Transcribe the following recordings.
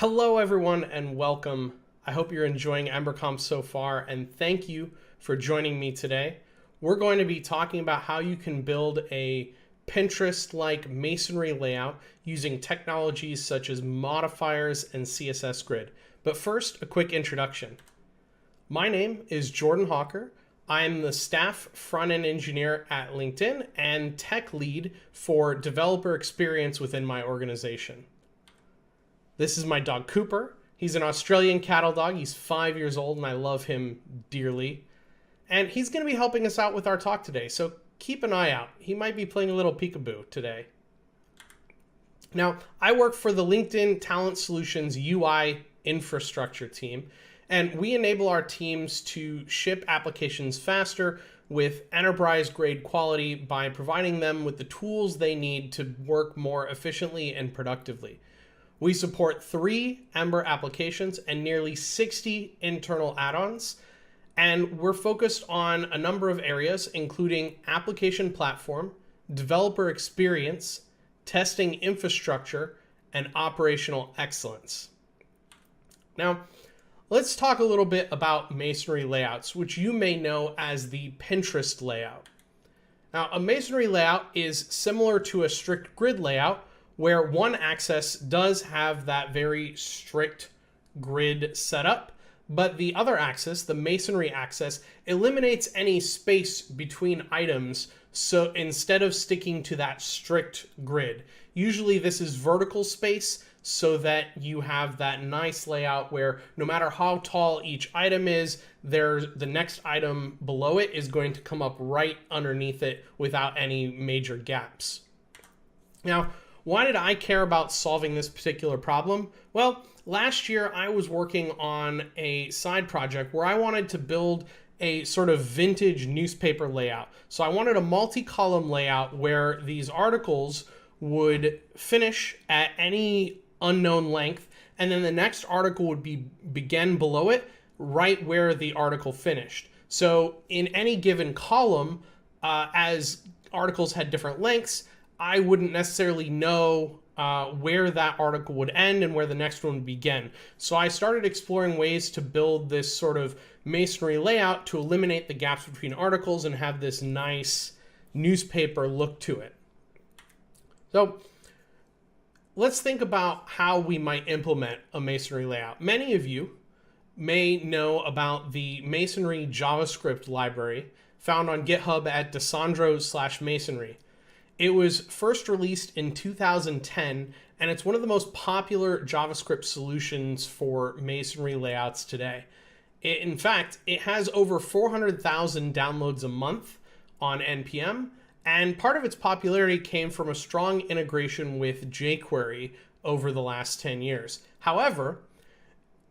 Hello everyone and welcome. I hope you're enjoying EmberComp so far, and thank you for joining me today. We're going to be talking about how you can build a Pinterest-like masonry layout using technologies such as modifiers and CSS Grid. But first, a quick introduction. My name is Jordan Hawker. I am the staff front-end engineer at LinkedIn and tech lead for developer experience within my organization. This is my dog Cooper. He's an Australian cattle dog. He's 5 years old and I love him dearly. And he's going to be helping us out with our talk today, so keep an eye out. He might be playing a little peekaboo today. Now, I work for the LinkedIn Talent Solutions UI infrastructure team, and we enable our teams to ship applications faster with enterprise-grade quality by providing them with the tools they need to work more efficiently and productively. We support 3 Ember applications and nearly 60 internal add-ons, and we're focused on a number of areas, including application platform, developer experience, testing infrastructure, and operational excellence. Now, let's talk a little bit about masonry layouts, which you may know as the Pinterest layout. Now, a masonry layout is similar to a strict grid layout, where one axis does have that very strict grid setup, but the other axis, the masonry axis, eliminates any space between items. So instead of sticking to that strict grid, usually this is vertical space so that you have that nice layout where no matter how tall each item is, the next item below it is going to come up right underneath it without any major gaps. Now, why did I care about solving this particular problem? Well, last year I was working on a side project where I wanted to build a sort of vintage newspaper layout. So I wanted a multi-column layout where these articles would finish at any unknown length, and then the next article would begin below it right where the article finished. So in any given column, as articles had different lengths, I wouldn't necessarily know where that article would end and where the next one would begin. So I started exploring ways to build this sort of masonry layout to eliminate the gaps between articles and have this nice newspaper look to it. So let's think about how we might implement a masonry layout. Many of you may know about the masonry JavaScript library found on GitHub at Desandro/masonry. It was first released in 2010, and it's one of the most popular JavaScript solutions for masonry layouts today. In fact, it has over 400,000 downloads a month on NPM, and part of its popularity came from a strong integration with jQuery over the last 10 years. However,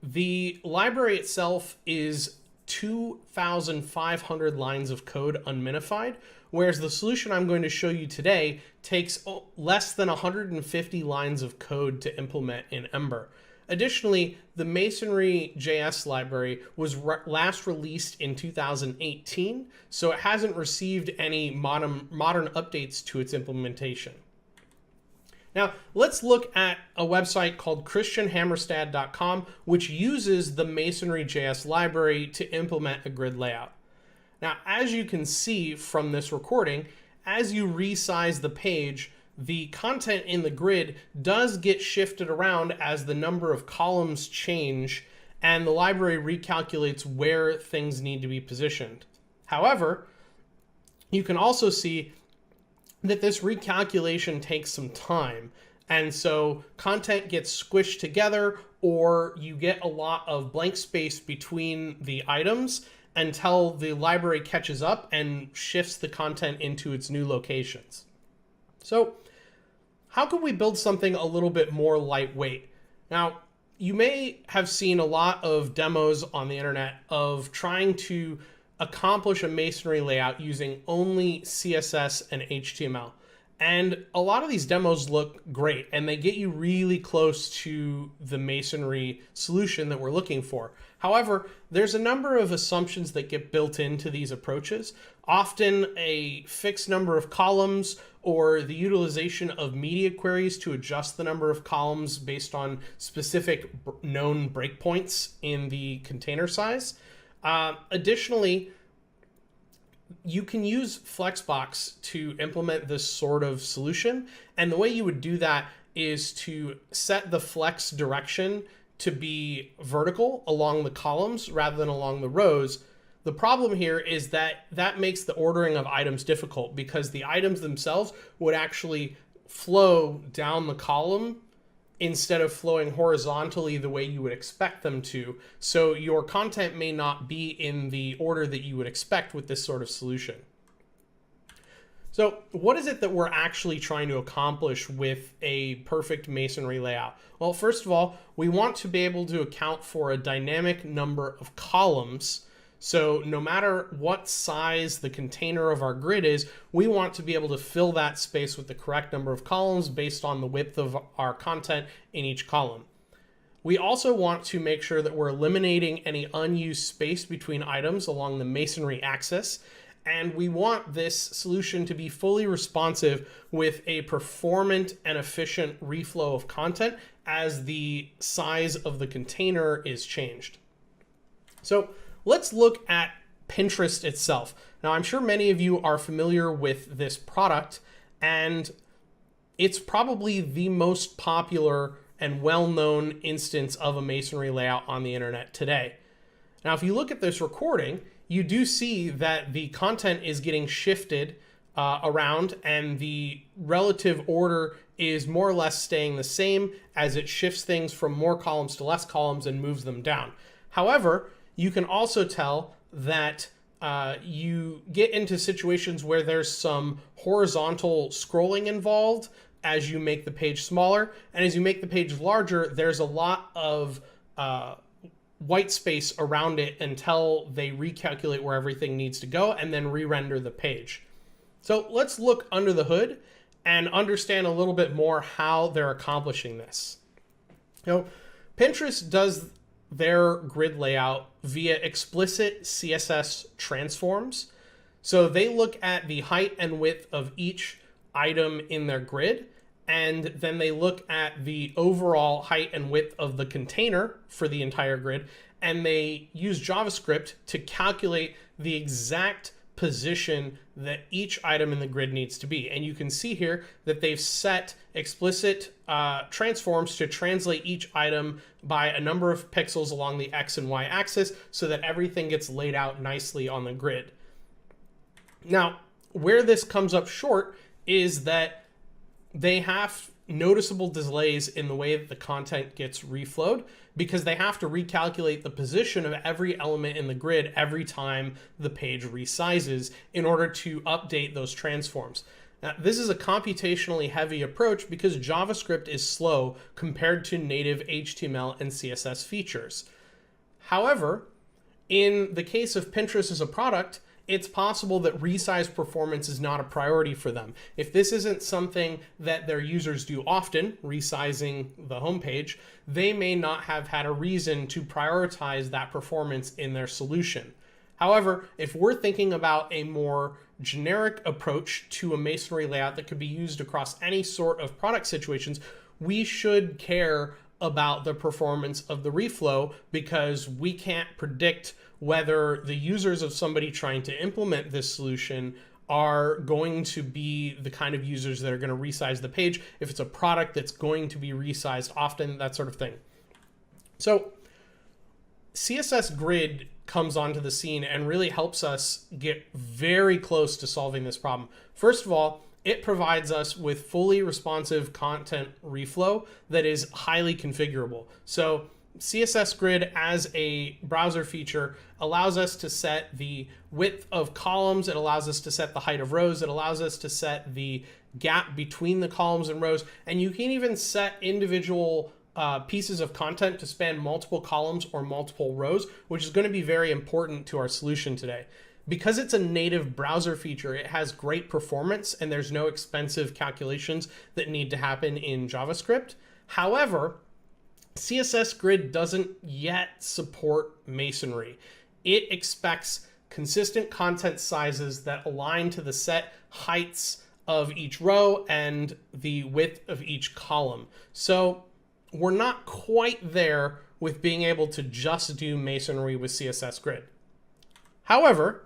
the library itself is 2,500 lines of code unminified, whereas the solution I'm going to show you today takes less than 150 lines of code to implement in Ember. Additionally, the Masonry JS library was last released in 2018, so it hasn't received any modern updates to its implementation. Now, let's look at a website called christianhammerstad.com, which uses the Masonry JS library to implement a grid layout. Now, as you can see from this recording, as you resize the page, the content in the grid does get shifted around as the number of columns change, and the library recalculates where things need to be positioned. However, you can also see that this recalculation takes some time, and so content gets squished together, or you get a lot of blank space between the items until the library catches up and shifts the content into its new locations. So how can we build something a little bit more lightweight? Now, you may have seen a lot of demos on the internet of trying to accomplish a masonry layout using only CSS and HTML. And a lot of these demos look great, and they get you really close to the masonry solution that we're looking for. However, there's a number of assumptions that get built into these approaches. Often a fixed number of columns or the utilization of media queries to adjust the number of columns based on specific known breakpoints in the container size. Additionally, you can use Flexbox to implement this sort of solution. And the way you would do that is to set the flex direction to be vertical along the columns rather than along the rows. The problem here is that that makes the ordering of items difficult because the items themselves would actually flow down the column instead of flowing horizontally the way you would expect them to. So your content may not be in the order that you would expect with this sort of solution. So what is it that we're actually trying to accomplish with a perfect masonry layout? Well, first of all, we want to be able to account for a dynamic number of columns. So no matter what size the container of our grid is, we want to be able to fill that space with the correct number of columns based on the width of our content in each column. We also want to make sure that we're eliminating any unused space between items along the masonry axis. And we want this solution to be fully responsive with a performant and efficient reflow of content as the size of the container is changed. So let's look at Pinterest itself. Now, I'm sure many of you are familiar with this product, and it's probably the most popular and well-known instance of a masonry layout on the internet today. Now, if you look at this recording, you do see that the content is getting shifted around, and the relative order is more or less staying the same as it shifts things from more columns to less columns and moves them down. However, you can also tell that you get into situations where there's some horizontal scrolling involved as you make the page smaller. And as you make the page larger, there's a lot of white space around it until they recalculate where everything needs to go and then re-render the page. So let's look under the hood and understand a little bit more how they're accomplishing this. Now, Pinterest does their grid layout via explicit CSS transforms. So they look at the height and width of each item in their grid, and then they look at the overall height and width of the container for the entire grid, and they use JavaScript to calculate the exact position that each item in the grid needs to be. And you can see here that they've set explicit transforms to translate each item by a number of pixels along the X and Y axis so that everything gets laid out nicely on the grid. Now, where this comes up short is that they have noticeable delays in the way that the content gets reflowed because they have to recalculate the position of every element in the grid every time the page resizes in order to update those transforms. Now, this is a computationally heavy approach because JavaScript is slow compared to native HTML and CSS features. However, in the case of Pinterest as a product, it's possible that resize performance is not a priority for them. If this isn't something that their users do often, resizing the homepage, they may not have had a reason to prioritize that performance in their solution. However, if we're thinking about a more generic approach to a masonry layout that could be used across any sort of product situations, we should care about the performance of the reflow because we can't predict whether the users of somebody trying to implement this solution are going to be the kind of users that are going to resize the page, if it's a product that's going to be resized often, that sort of thing. So CSS Grid comes onto the scene and really helps us get very close to solving this problem. First of all, it provides us with fully responsive content reflow that is highly configurable. So CSS Grid as a browser feature allows us to set the width of columns, it allows us to set the height of rows, it allows us to set the gap between the columns and rows, and you can even set individual pieces of content to span multiple columns or multiple rows, which is going to be very important to our solution today. Because it's a native browser feature, it has great performance and there's no expensive calculations that need to happen in JavaScript. However, CSS Grid doesn't yet support masonry. It expects consistent content sizes that align to the set heights of each row and the width of each column. So we're not quite there with being able to just do masonry with CSS Grid. However,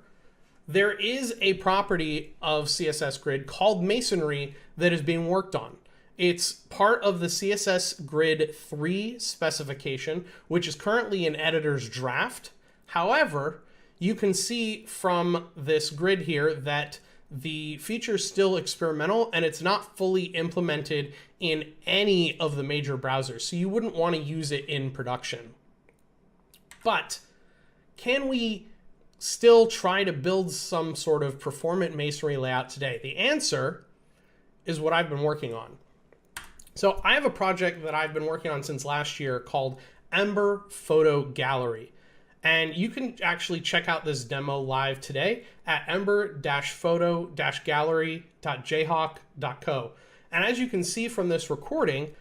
there is a property of CSS Grid called masonry that is being worked on. It's part of the CSS Grid 3 specification, which is currently in editor's draft. However, you can see from this grid here that the feature is still experimental and it's not fully implemented in any of the major browsers. So you wouldn't want to use it in production. But can we still try to build some sort of performant masonry layout today? The answer is what I've been working on. So I have a project that I've been working on since last year called Ember Photo Gallery. And you can actually check out this demo live today at ember-photo-gallery.jhawk.co. And as you can see from this recording,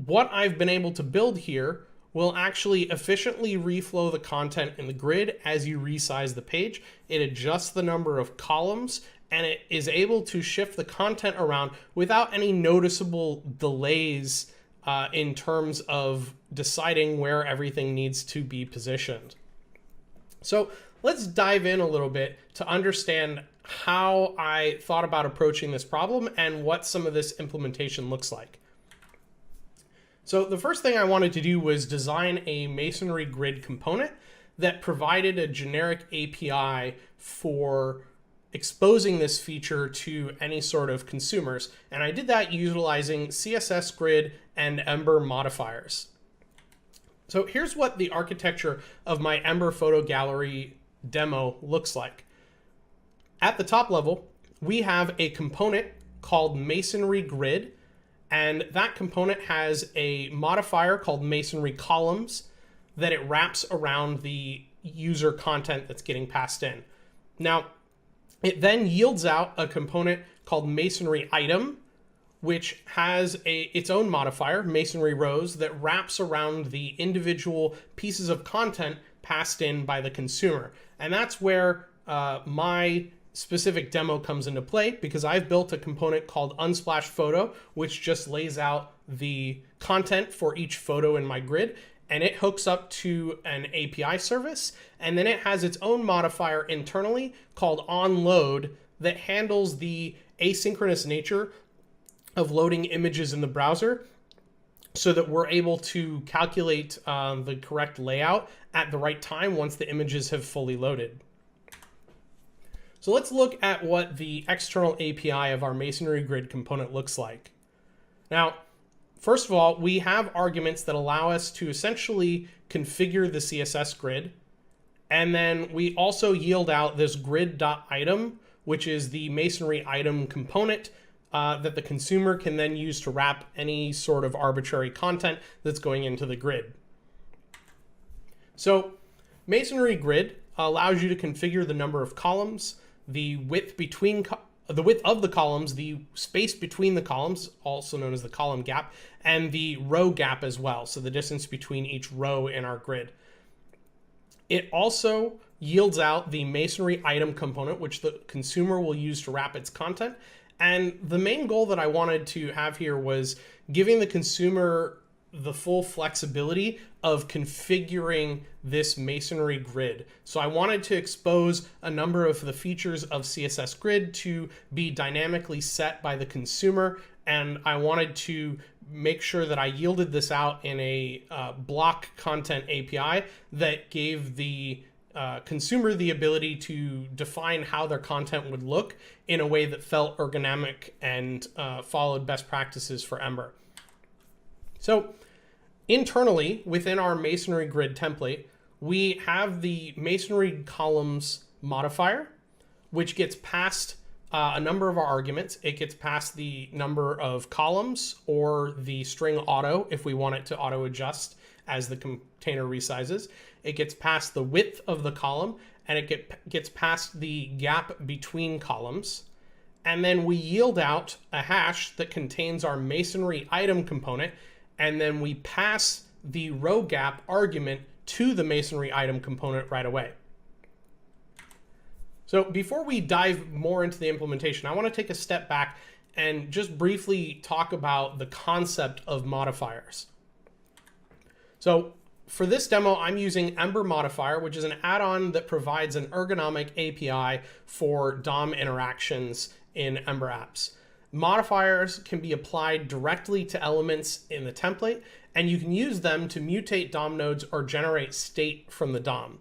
what I've been able to build here will actually efficiently reflow the content in the grid as you resize the page. It adjusts the number of columns and it is able to shift the content around without any noticeable delays in terms of deciding where everything needs to be positioned. So let's dive in a little bit to understand how I thought about approaching this problem and what some of this implementation looks like. So the first thing I wanted to do was design a masonry grid component that provided a generic API for exposing this feature to any sort of consumers. And I did that utilizing CSS Grid and Ember modifiers. So here's what the architecture of my Ember Photo Gallery demo looks like. At the top level, we have a component called Masonry Grid, and that component has a modifier called Masonry Columns that it wraps around the user content that's getting passed in. Now, it then yields out a component called Masonry Item, which has its own modifier, Masonry Rows, that wraps around the individual pieces of content passed in by the consumer. And that's where my specific demo comes into play, because I've built a component called Unsplash Photo, which just lays out the content for each photo in my grid, and it hooks up to an API service, and then it has its own modifier internally called onLoad that handles the asynchronous nature of loading images in the browser so that we're able to calculate the correct layout at the right time once the images have fully loaded. So let's look at what the external API of our Masonry Grid component looks like. Now, first of all, we have arguments that allow us to essentially configure the CSS grid. And then we also yield out this grid.item, which is the Masonry item component that the consumer can then use to wrap any sort of arbitrary content that's going into the grid. So Masonry Grid allows you to configure the number of columns, the width of the columns, the space between the columns, also known as the column gap, and the row gap as well, so the distance between each row in our grid. It also yields out the Masonry Item component, which the consumer will use to wrap its content. And the main goal that I wanted to have here was giving the consumer the full flexibility of configuring this Masonry Grid. So I wanted to expose a number of the features of CSS Grid to be dynamically set by the consumer, and I wanted to make sure that I yielded this out in a block content API that gave the consumer the ability to define how their content would look in a way that felt ergonomic and followed best practices for Ember. So internally, within our Masonry Grid template, we have the Masonry Columns modifier, which gets passed a number of our arguments. It gets passed the number of columns or the string auto if we want it to auto adjust as the container resizes. It gets passed the width of the column, and it gets past the gap between columns. And then we yield out a hash that contains our masonry item component, and then we pass the row gap argument to the masonry item component right away. So before we dive more into the implementation, I want to take a step back and just briefly talk about the concept of modifiers. So for this demo, I'm using Ember Modifier, which is an add-on that provides an ergonomic API for DOM interactions in Ember apps. Modifiers can be applied directly to elements in the template, and you can use them to mutate DOM nodes or generate state from the DOM.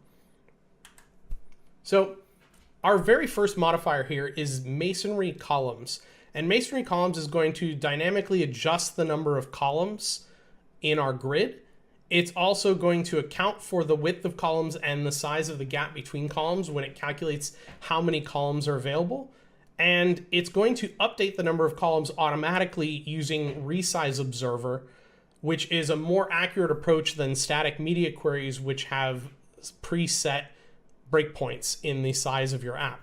So our very first modifier here is masonry columns. And masonry columns is going to dynamically adjust the number of columns in our grid. It's also going to account for the width of columns and the size of the gap between columns when it calculates how many columns are available. And it's going to update the number of columns automatically using resize observer, which is a more accurate approach than static media queries, which have preset breakpoints in the size of your app.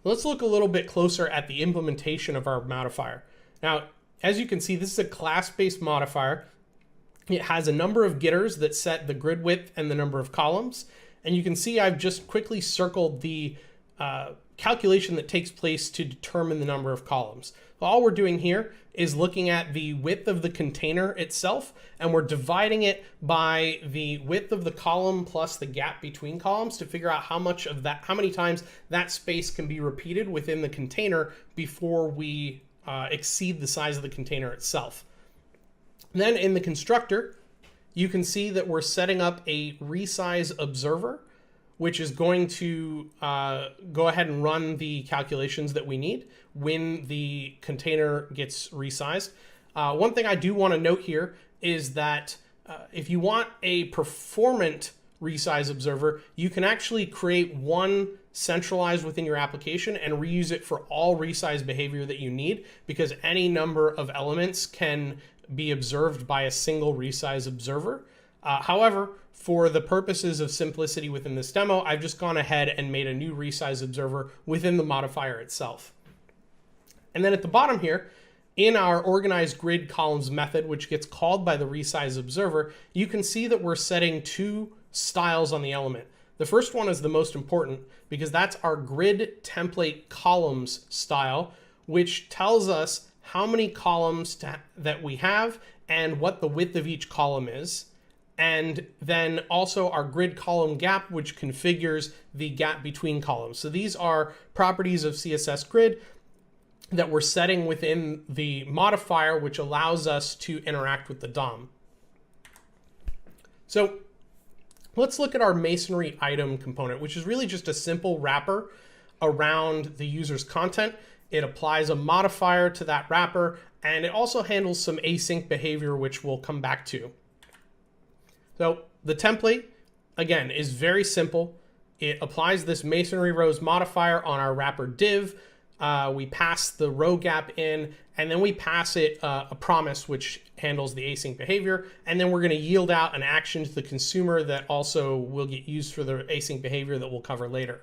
Let's look a little bit closer at the implementation of our modifier. Now, as you can see, this is a class-based modifier. It has a number of getters that set the grid width and the number of columns. And you can see I've just quickly circled the calculation that takes place to determine the number of columns. So all we're doing here is looking at the width of the container itself, and we're dividing it by the width of the column plus the gap between columns to figure out how many times that space can be repeated within the container before we exceed the size of the container itself. Then in the constructor, you can see that we're setting up a resize observer, which is going to go ahead and run the calculations that we need when the container gets resized. One thing I do want to note here is that if you want a performant resize observer, you can actually create one centralized within your application and reuse it for all resize behavior that you need, because any number of elements can be observed by a single resize observer. However, for the purposes of simplicity within this demo, I've just gone ahead and made a new resize observer within the modifier itself. And then at the bottom here, in our organized grid columns method, which gets called by the resize observer, you can see that we're setting two styles on the element. The first one is the most important because that's our grid template columns style, which tells us how many columns that we have and what the width of each column is. And then also our grid column gap, which configures the gap between columns. So these are properties of CSS grid that we're setting within the modifier, which allows us to interact with the DOM. So let's look at our masonry item component, which is really just a simple wrapper around the user's content. It applies a modifier to that wrapper, and it also handles some async behavior, which we'll come back to. So the template, again, is very simple. It applies this masonry rows modifier on our wrapper div. We pass the row gap in, and then we pass it a promise, which handles the async behavior. And then we're going to yield out an action to the consumer that also will get used for the async behavior that we'll cover later.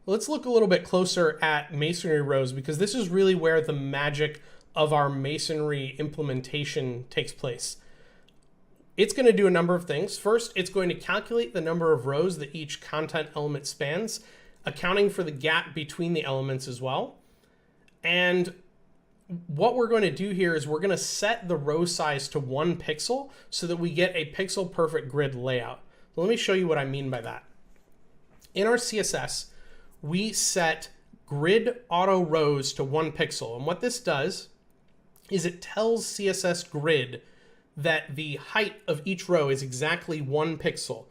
Let's look a little bit closer at masonry rows, because this is really where the magic of our masonry implementation takes place. It's going to do a number of things. First, it's going to calculate the number of rows that each content element spans, accounting for the gap between the elements as well. And what we're going to do here is we're going to set the row size to 1 pixel so that we get a pixel perfect grid layout. So let me show you what I mean by that. In our CSS, we set grid auto rows to 1 pixel. And what this does is it tells CSS grid that the height of each row is exactly 1 pixel.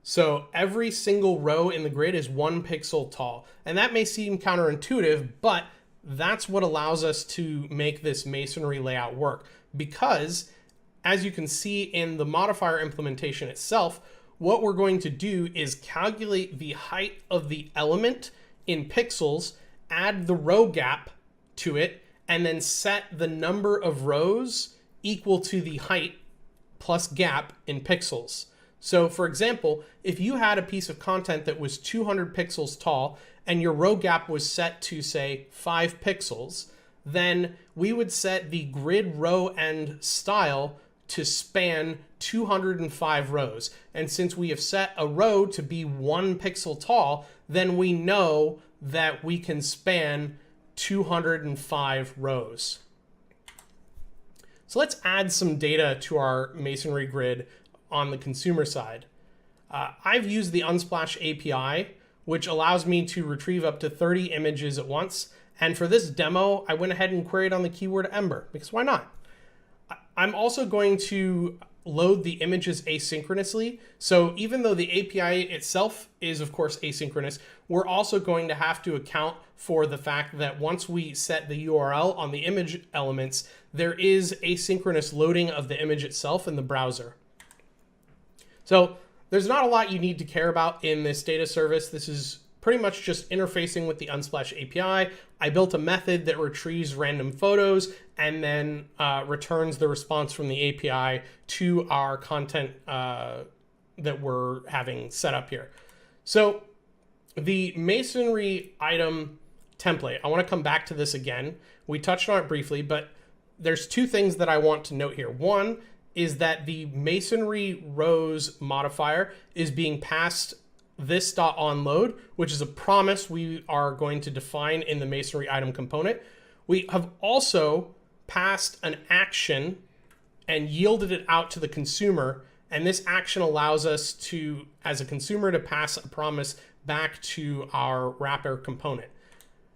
So every single row in the grid is 1 pixel tall. And that may seem counterintuitive, but that's what allows us to make this masonry layout work. Because as you can see in the modifier implementation itself, what we're going to do is calculate the height of the element in pixels, add the row gap to it, and then set the number of rows equal to the height plus gap in pixels. So for example, if you had a piece of content that was 200 pixels tall and your row gap was set to say 5 pixels, then we would set the grid row and style to span 205 rows. And since we have set a row to be 1 pixel tall, then we know that we can span 205 rows. So let's add some data to our masonry grid on the consumer side. I've used the Unsplash API, which allows me to retrieve up to 30 images at once. And for this demo, I went ahead and queried on the keyword Ember, because why not? I'm also going to load the images asynchronously. So even though the API itself is, of course, asynchronous, we're also going to have to account for the fact that once we set the URL on the image elements, there is asynchronous loading of the image itself in the browser. So there's not a lot you need to care about in this data service. This is pretty much just interfacing with the Unsplash API. I built a method that retrieves random photos and then returns the response from the API to our content that we're having set up here. So the masonry item template, I want to come back to this again. We touched on it briefly, but there's two things that I want to note here. One is that the masonry rows modifier is being passed this.onload, which is a promise we are going to define in the masonry item component. We have also passed an action and yielded it out to the consumer. And this action allows us to, as a consumer, to pass a promise back to our wrapper component.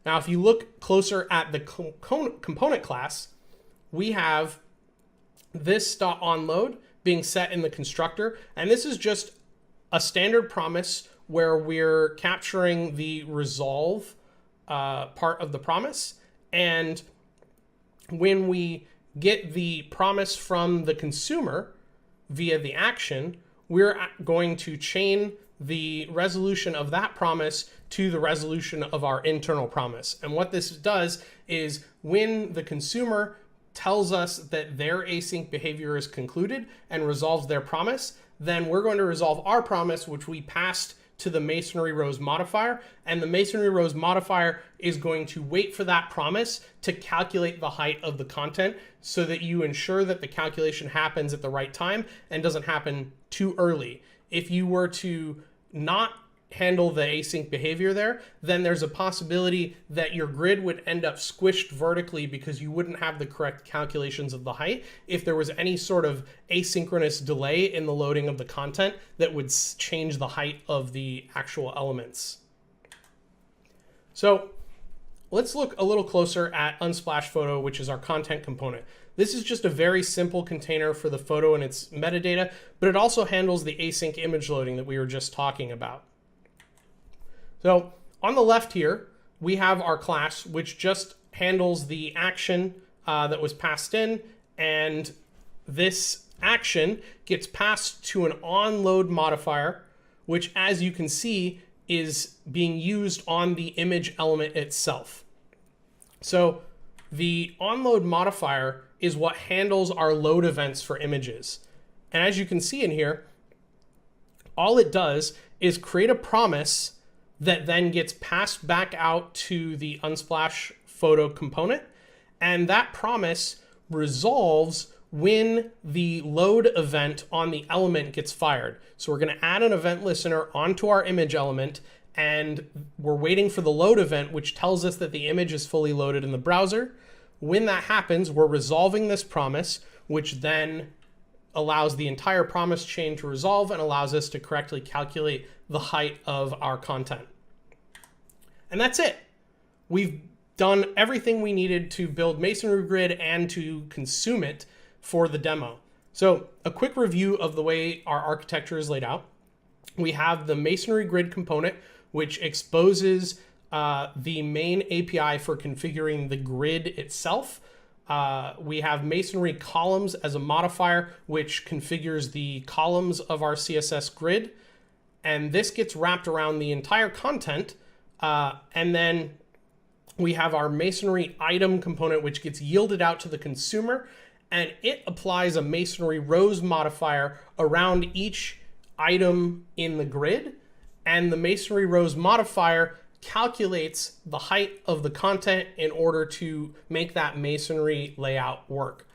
Now, if you look closer at the component class, we have this.onload being set in the constructor. And this is just a standard promise where we're capturing the resolve part of the promise. And when we get the promise from the consumer via the action, we're going to chain the resolution of that promise to the resolution of our internal promise. And what this does is when the consumer tells us that their async behavior is concluded and resolves their promise, then we're going to resolve our promise, which we passed to the masonry rows modifier. And the masonry rows modifier is going to wait for that promise to calculate the height of the content so that you ensure that the calculation happens at the right time and doesn't happen too early. If you were to not handle the async behavior there, then there's a possibility that your grid would end up squished vertically because you wouldn't have the correct calculations of the height if there was any sort of asynchronous delay in the loading of the content that would change the height of the actual elements. So let's look a little closer at Unsplash Photo, which is our content component. This is just a very simple container for the photo and its metadata, but it also handles the async image loading that we were just talking about. So on the left here, we have our class, which just handles the action that was passed in, and this action gets passed to an onload modifier, which, as you can see, is being used on the image element itself. So the onload modifier is what handles our load events for images. And as you can see in here, all it does is create a promise that then gets passed back out to the Unsplash Photo component. And that promise resolves when the load event on the element gets fired. So we're going to add an event listener onto our image element, and we're waiting for the load event, which tells us that the image is fully loaded in the browser. When that happens, we're resolving this promise, which then allows the entire promise chain to resolve and allows us to correctly calculate the height of our content. And that's it. We've done everything we needed to build Masonry Grid and to consume it for the demo. So a quick review of the way our architecture is laid out. We have the Masonry Grid component, which exposes the main API for configuring the grid itself. We have Masonry Columns as a modifier, which configures the columns of our CSS grid. And this gets wrapped around the entire content. And then we have our Masonry Item component, which gets yielded out to the consumer. And it applies a Masonry Rows modifier around each item in the grid, and the masonry rows modifier calculates the height of the content in order to make that masonry layout work.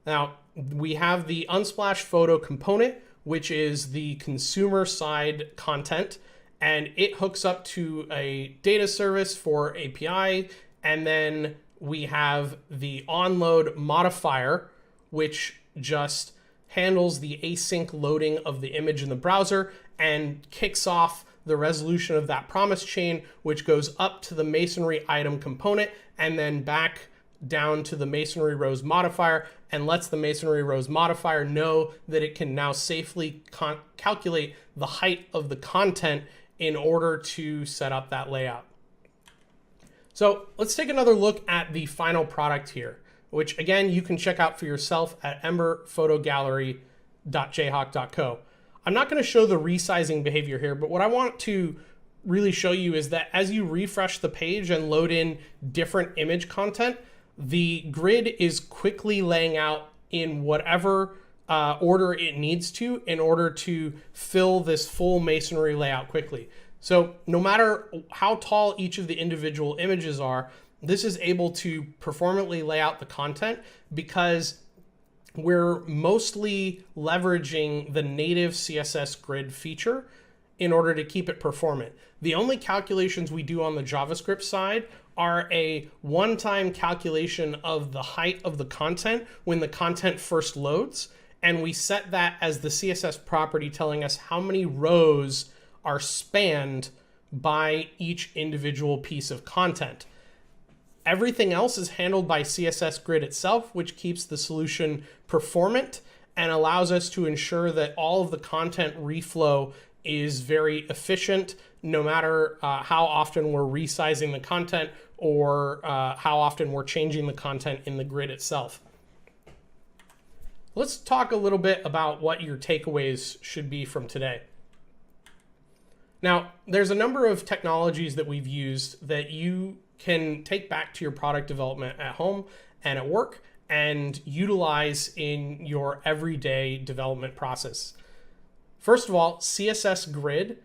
Now, we have the Unsplash photo component, which is the consumer side content, and it hooks up to a data service for API. And then we have the onload modifier, which just handles the async loading of the image in the browser and kicks off the resolution of that promise chain, which goes up to the masonry item component and then back down to the masonry rows modifier, and lets the masonry rows modifier know that it can now safely calculate the height of the content in order to set up that layout. So let's take another look at the final product here, which again, you can check out for yourself at emberphotogallery.jhawk.co. I'm not going to show the resizing behavior here, but what I want to really show you is that as you refresh the page and load in different image content, the grid is quickly laying out in whatever order it needs to in order to fill this full masonry layout quickly. So no matter how tall each of the individual images are, this is able to performantly lay out the content because we're mostly leveraging the native CSS grid feature in order to keep it performant. The only calculations we do on the JavaScript side are a one-time calculation of the height of the content when the content first loads, and we set that as the CSS property telling us how many rows are spanned by each individual piece of content. Everything else is handled by CSS Grid itself, which keeps the solution performant and allows us to ensure that all of the content reflow is very efficient, no matter how often we're resizing the content or how often we're changing the content in the grid itself. Let's talk a little bit about what your takeaways should be from today. Now, there's a number of technologies that we've used that you can take back to your product development at home and at work and utilize in your everyday development process. First of all, CSS Grid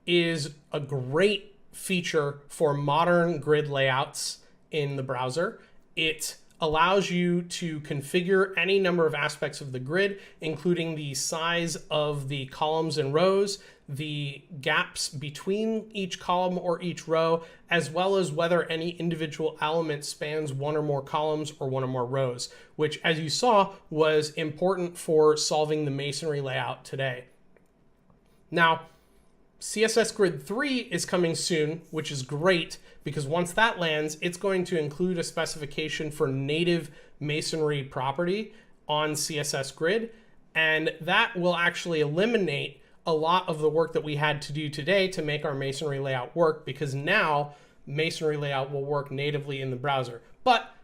is a great feature for modern grid layouts in the browser. It allows you to configure any number of aspects of the grid, including the size of the columns and rows, the gaps between each column or each row, as well as whether any individual element spans one or more columns or one or more rows, which, as you saw, was important for solving the masonry layout today. Now, CSS Grid 3 is coming soon, which is great because once that lands, it's going to include a specification for native masonry property on CSS Grid, and that will actually eliminate a lot of the work that we had to do today to make our masonry layout work, because now masonry layout will work natively in the browser. But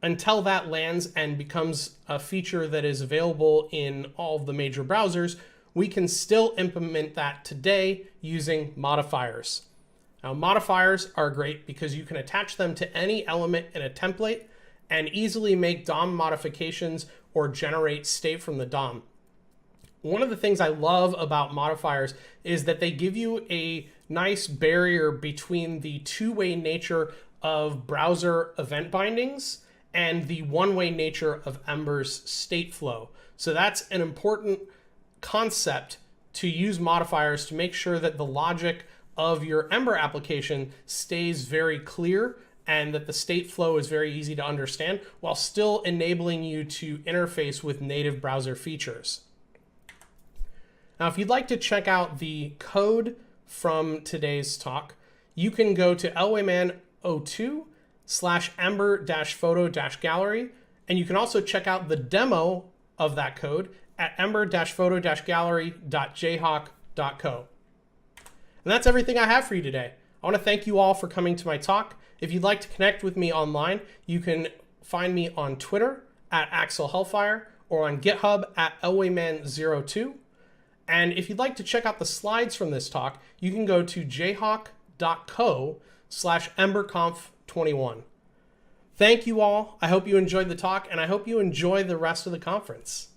until that lands and becomes a feature that is available in all of the major browsers, we can still implement that today using modifiers. Now, modifiers are great because you can attach them to any element in a template and easily make DOM modifications or generate state from the DOM. One of the things I love about modifiers is that they give you a nice barrier between the two-way nature of browser event bindings and the one-way nature of Ember's state flow. So that's an important concept to use modifiers to make sure that the logic of your Ember application stays very clear and that the state flow is very easy to understand while still enabling you to interface with native browser features. Now, if you'd like to check out the code from today's talk, you can go to elwayman02/ember-photo-gallery, and you can also check out the demo of that code at ember-photo-gallery.jhawk.co. And that's everything I have for you today. I want to thank you all for coming to my talk. If you'd like to connect with me online, you can find me on Twitter at Axel Hellfire or on GitHub at elwayman02. And if you'd like to check out the slides from this talk, you can go to jhawk.co/emberconf21. Thank you all. I hope you enjoyed the talk, and I hope you enjoy the rest of the conference.